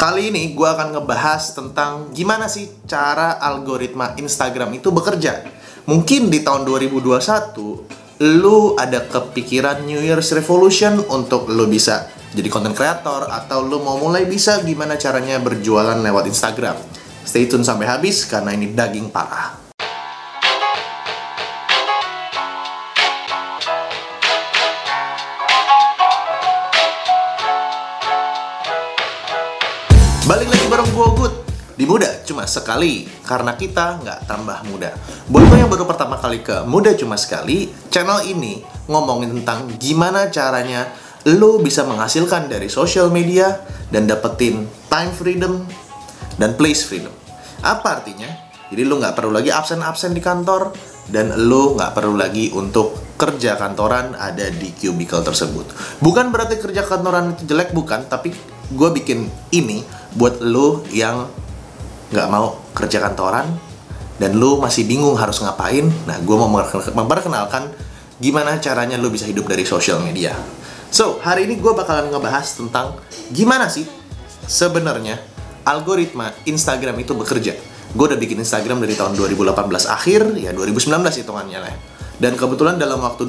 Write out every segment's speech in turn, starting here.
Kali ini gue akan ngebahas tentang gimana sih cara algoritma Instagram itu bekerja. Mungkin di tahun 2021 lu ada kepikiran New Year's Revolution untuk lu bisa jadi content creator, atau lu mau mulai bisa gimana caranya berjualan lewat Instagram. Stay tune sampai habis karena ini daging parah. Balik lagi bareng gue Good di Muda Cuma Sekali, karena kita nggak tambah muda. Buat lo yang baru pertama kali ke Muda Cuma Sekali, channel ini ngomongin tentang gimana caranya lo bisa menghasilkan dari social media dan dapetin time freedom dan place freedom. Apa artinya? Jadi lo nggak perlu lagi absen-absen di kantor, dan lo nggak perlu lagi untuk kerja kantoran ada di cubicle tersebut. Bukan berarti kerja kantoran itu jelek, bukan, tapi gue bikin ini buat lo yang nggak mau kerja kantoran dan lo masih bingung harus ngapain. Nah, gue mau memperkenalkan gimana caranya lo bisa hidup dari social media. So, hari ini gue bakalan ngebahas tentang gimana sih sebenarnya algoritma Instagram itu bekerja. Gue udah bikin Instagram dari tahun 2018 akhir, ya 2019 hitungannya lah. Dan kebetulan dalam waktu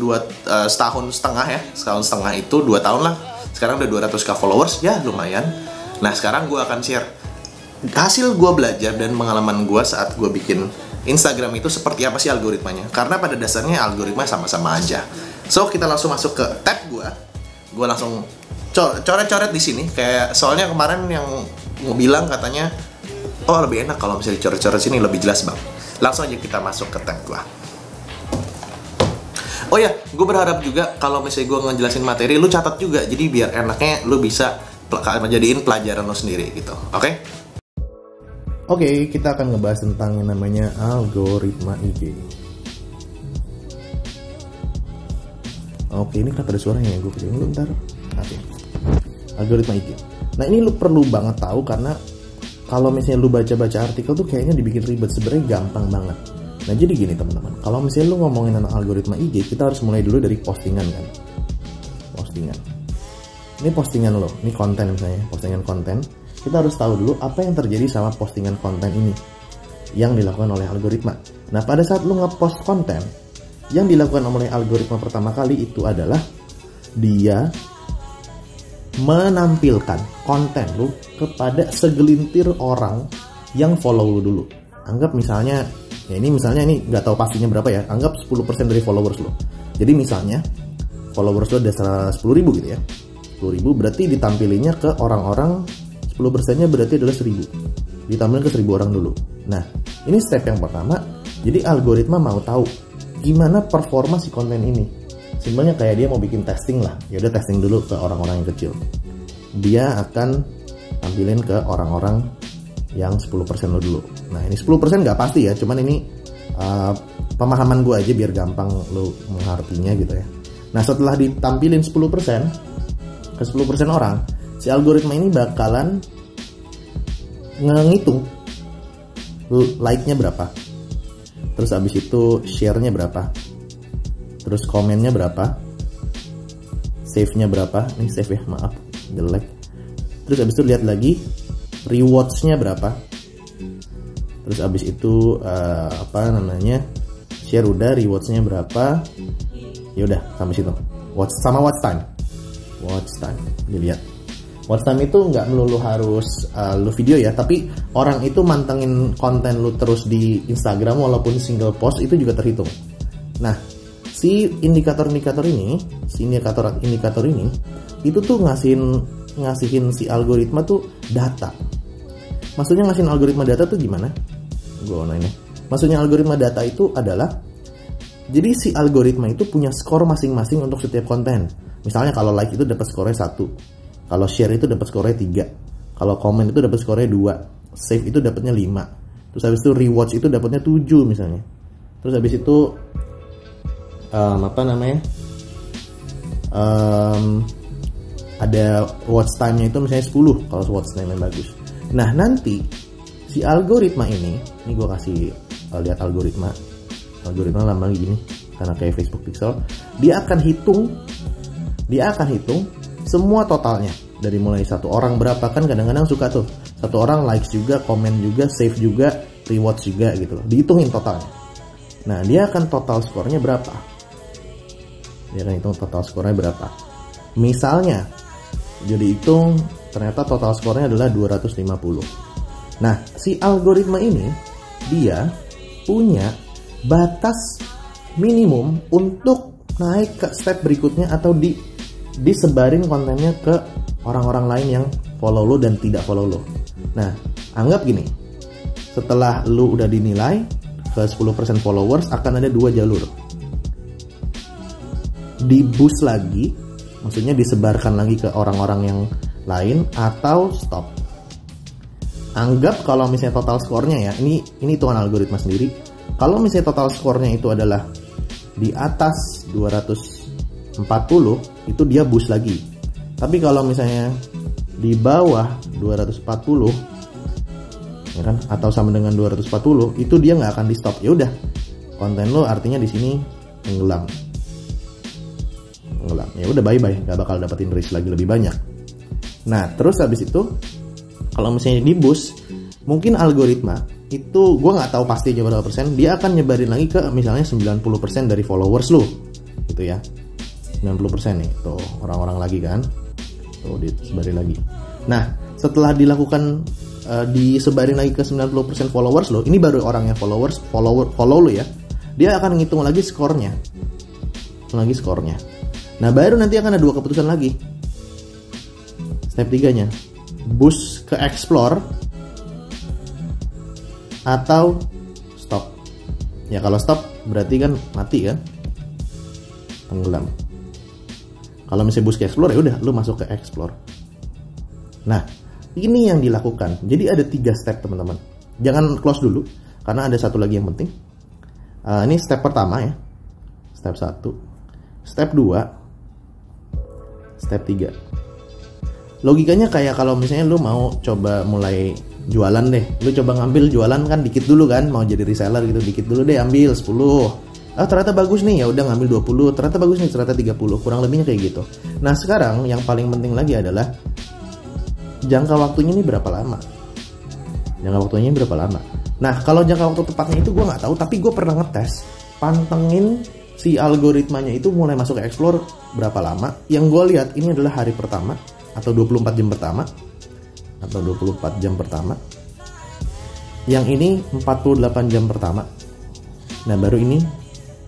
setahun setengah itu 2 tahun lah. Sekarang udah 200k followers, ya lumayan. Nah, sekarang gue akan share hasil gue belajar dan pengalaman gue saat gue bikin Instagram itu seperti apa sih algoritmanya. Karena pada dasarnya algoritma sama-sama aja. So, kita langsung masuk ke tab gue. Gue langsung coret-coret di sini. Kayak soalnya kemarin yang mau bilang katanya, oh lebih enak kalau misalnya dicoret-coret sini, lebih jelas bang. Langsung aja kita masuk ke tab gue. Oh ya, gue berharap juga kalau misalnya gue ngejelasin materi, lu catat juga. Jadi biar enaknya lu bisa menjadiin pelajaran lu sendiri gitu. Oke? Oke, kita akan ngebahas tentang yang namanya algoritma IG. Oke, ini kenapa ada suaranya ya? Gue kecilin dulu bentar. Oke. Algoritma IG. Nah, ini lu perlu banget tahu karena kalau misalnya lu baca-baca artikel tuh kayaknya dibikin ribet. Sebenarnya gampang banget. Nah, jadi gini teman-teman, kalau misalnya lu ngomongin tentang algoritma IG, kita harus mulai dulu dari postingan kan. Postingan. Ini postingan lo, ini konten misalnya, postingan konten. Kita harus tahu dulu apa yang terjadi sama postingan konten ini yang dilakukan oleh algoritma. Nah, pada saat lu ngepost konten, yang dilakukan oleh algoritma pertama kali itu adalah dia menampilkan konten lu kepada segelintir orang yang follow lu dulu. Anggap misalnya, ya ini nggak tahu pastinya berapa ya, anggap 10% dari followers lo. Jadi misalnya followers lo ada 10.000 gitu ya, 10.000 berarti ditampilinnya ke orang-orang 10%-nya berarti adalah 1.000, ditampilin ke 1.000 orang dulu. Nah, ini step yang pertama. Jadi algoritma mau tahu gimana performa si konten ini. Simpelnya kayak dia mau bikin testing lah, ya udah testing dulu ke orang-orang yang kecil. Dia akan tampilin ke orang-orang yang 10% lo dulu. Nah, ini 10% nggak pasti ya, cuman ini pemahaman gue aja biar gampang lo mengartinya gitu ya. Nah, setelah ditampilin 10% ke 10% orang, si algoritma ini bakalan ngitung like-nya berapa, terus abis itu share-nya berapa, terus komennya berapa, save-nya berapa, ini save ya, maaf jelek. Terus abis itu lihat lagi rewards-nya berapa. Terus abis itu share udah, rewards-nya berapa. Ya udah sampai situ. Watch time. Dilihat. Watch time itu nggak melulu harus lu video ya, tapi orang itu mantengin konten lu terus di Instagram walaupun single post itu juga terhitung. Nah, si indikator ini itu tuh ngasihin si algoritma tuh data. Maksudnya ngasihin algoritma data tuh gimana? Gue nanya. Maksudnya algoritma data itu adalah, jadi si algoritma itu punya skor masing-masing untuk setiap konten. Misalnya kalau like itu dapat skornya 1, kalau share itu dapat skornya 3, kalau komen itu dapat skornya 2, save itu dapatnya 5, terus habis itu rewards itu dapatnya 7 misalnya. Terus habis itu ada watch time-nya itu misalnya 10 kalau watch time-nya bagus. Nah, nanti si algoritma ini gue kasih lihat algoritma lama gini karena kayak Facebook Pixel, dia akan hitung semua totalnya dari mulai satu orang berapa, kan kadang-kadang suka tuh satu orang likes juga, komen juga, save juga, rewards juga gitu loh, dihitungin totalnya. Nah dia akan total skornya berapa, dia akan hitung total skornya berapa. Misalnya jadi hitung ternyata total skornya adalah 250. Nah si algoritma ini dia punya batas minimum untuk naik ke step berikutnya atau disebarin kontennya ke orang-orang lain yang follow lo dan tidak follow lo. Nah, anggap gini, setelah lo udah dinilai ke 10% followers akan ada 2 jalur. Di boost lagi, maksudnya disebarkan lagi ke orang-orang yang lain, atau stop. Anggap kalau misalnya total skornya ya, ini hitungan algoritma sendiri. Kalau misalnya total skornya itu adalah di atas 240, itu dia boost lagi. Tapi kalau misalnya di bawah 240 ya kan, atau sama dengan 240, itu dia nggak akan di stop. Ya udah, konten lo artinya di sini tenggelam. Ya udah, bye bye, nggak bakal dapetin reach lagi lebih banyak. Nah terus habis itu kalau misalnya di boost, mungkin algoritma itu gue nggak tahu pasti berapa persen, dia akan nyebarin lagi ke misalnya 90% dari followers lo gitu ya. 90% nih tuh orang-orang lagi kan, tuh disebarin lagi. Nah setelah dilakukan disebarin lagi ke 90% followers lo, ini baru orang yang follow lo ya, dia akan ngitung lagi skornya. Nah baru nanti akan ada 2 keputusan lagi. Step 3-nya boost ke explore atau stop. Ya kalau stop berarti kan mati kan, tenggelam. Kalau misalnya boost ke explore, ya udah lu masuk ke explore. Nah ini yang dilakukan. Jadi ada 3 step teman-teman. Jangan close dulu karena ada satu lagi yang penting. Ini step pertama ya, step 1, step 2, step 3. Logikanya kayak kalau misalnya lu mau coba mulai jualan deh, lu coba ngambil jualan kan dikit dulu kan, mau jadi reseller gitu, dikit dulu deh, ambil 10. Ternyata bagus nih, ya udah ngambil 20, ternyata bagus nih, ternyata 30, kurang lebihnya kayak gitu. Nah sekarang yang paling penting lagi adalah jangka waktunya ini berapa lama. Nah kalau jangka waktu tepatnya itu gue nggak tahu, tapi gue pernah ngetes, pantengin si algoritmanya itu mulai masuk ke explore berapa lama. Yang gue lihat ini adalah hari pertama atau 24 jam pertama, yang ini 48 jam pertama. Nah baru ini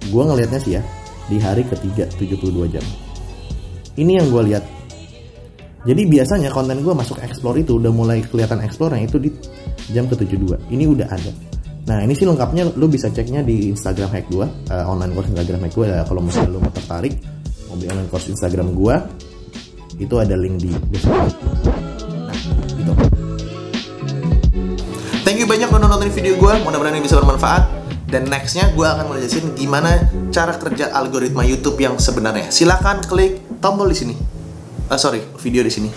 gue ngelihatnya sih ya di hari ketiga 72 jam. Ini yang gue lihat. Jadi biasanya konten gue masuk explore itu udah mulai kelihatan explore-nya itu di jam ke-72. Ini udah ada. Nah ini sih lengkapnya, lu bisa ceknya di Instagram hack gue, online course Instagram hack gue ya. Kalau misalnya lu mau tertarik mau beli online course Instagram gue, itu ada link di deskripsi. Nah gitu. Thank you banyak udah nonton video gue, mudah-mudahan ini bisa bermanfaat. Dan nextnya gue akan ngejelasin gimana cara kerja algoritma YouTube yang sebenarnya. Silahkan klik tombol di sini. Video di sini.